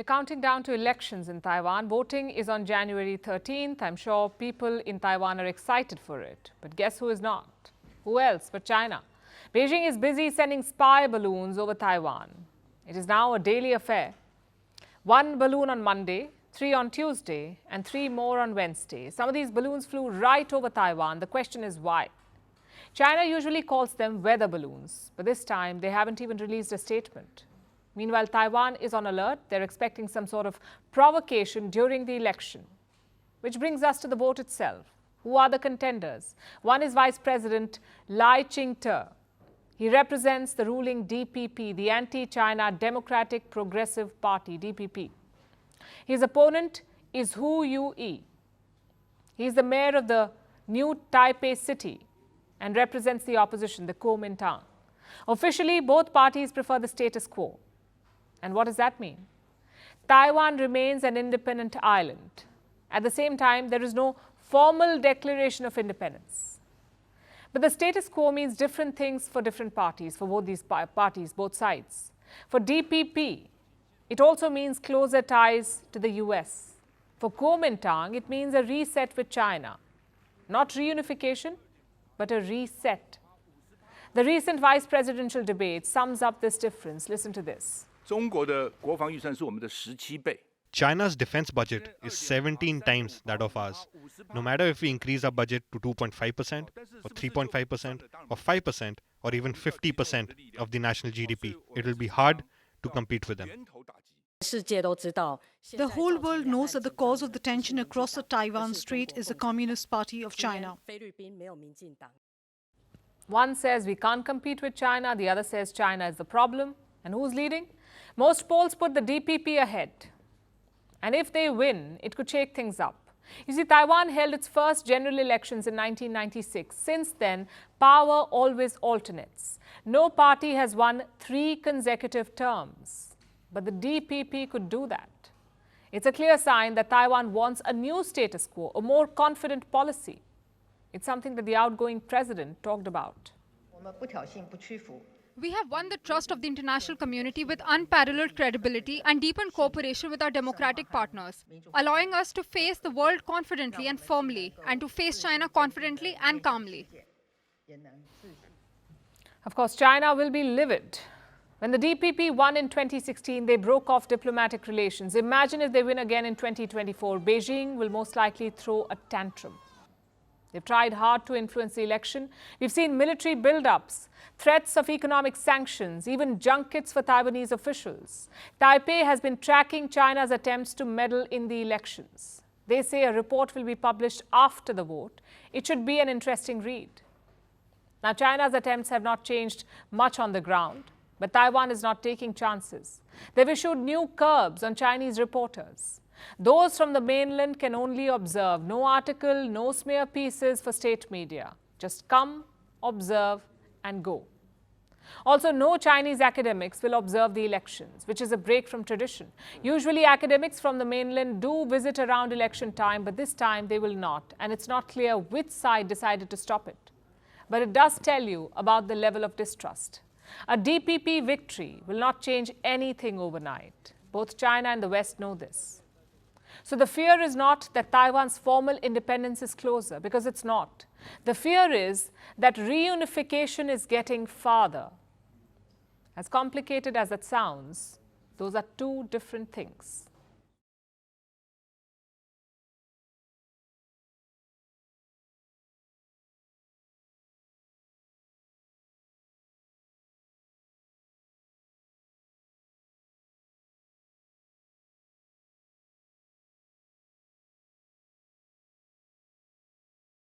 We're counting down to elections in Taiwan. Voting is on January 13th. I'm sure people in Taiwan are excited for it. But guess who is not? Who else but China? Beijing is busy sending spy balloons over Taiwan. It is now a daily affair. 1 balloon on Monday, 3 on Tuesday, and 3 more on Wednesday. Some of these balloons flew right over Taiwan. The question is why? China usually calls them weather balloons, but this time they haven't even released a statement. Meanwhile, Taiwan is on alert. They're expecting some sort of provocation during the election. Which brings us to the vote itself. Who are the contenders? One is Vice President Lai Ching-te. He represents the ruling DPP, the anti-China Democratic Progressive Party, DPP. His opponent is Hu Yu-yi. He is the mayor of the new Taipei city and represents the opposition, the Kuomintang. Officially, both parties prefer the status quo. And what does that mean? Taiwan remains an independent island. At the same time, there is no formal declaration of independence. But the status quo means different things for different parties, for both these parties, both sides. For DPP, it also means closer ties to the US. For Kuomintang, it means a reset with China. Not reunification, but a reset. The recent vice presidential debate sums up this difference. Listen to this. China's defense budget is 17 times that of ours. No matter if we increase our budget to 2.5% or 3.5% or 5% or even 50% of the national GDP, it will be hard to compete with them. The whole world knows that the cause of the tension across the Taiwan Strait is the Communist Party of China. One says we can't compete with China, the other says China is the problem. And who's leading? Most polls put the DPP ahead. And if they win, it could shake things up. You see, Taiwan held its first general elections in 1996. Since then, power always alternates. No party has won 3 consecutive terms. But the DPP could do that. It's a clear sign that Taiwan wants a new status quo, a more confident policy. It's something that the outgoing president talked about. We have won the trust of the international community with unparalleled credibility and deepened cooperation with our democratic partners, allowing us to face the world confidently and firmly, and to face China confidently and calmly. Of course, China will be livid. When the DPP won in 2016, they broke off diplomatic relations. Imagine if they win again in 2024. Beijing will most likely throw a tantrum. They've tried hard to influence the election. We've seen military build-ups, threats of economic sanctions, even junkets for Taiwanese officials. Taipei has been tracking China's attempts to meddle in the elections. They say a report will be published after the vote. It should be an interesting read. Now, China's attempts have not changed much on the ground, but Taiwan is not taking chances. They've issued new curbs on Chinese reporters. Those from the mainland can only observe. No article, no smear pieces for state media. Just come, observe, and go. Also, no Chinese academics will observe the elections, which is a break from tradition. Usually, academics from the mainland do visit around election time, but this time they will not. And it's not clear which side decided to stop it. But it does tell you about the level of distrust. A DPP victory will not change anything overnight. Both China and the West know this. So the fear is not that Taiwan's formal independence is closer, because it's not. The fear is that reunification is getting farther. As complicated as that sounds, those are 2 different things.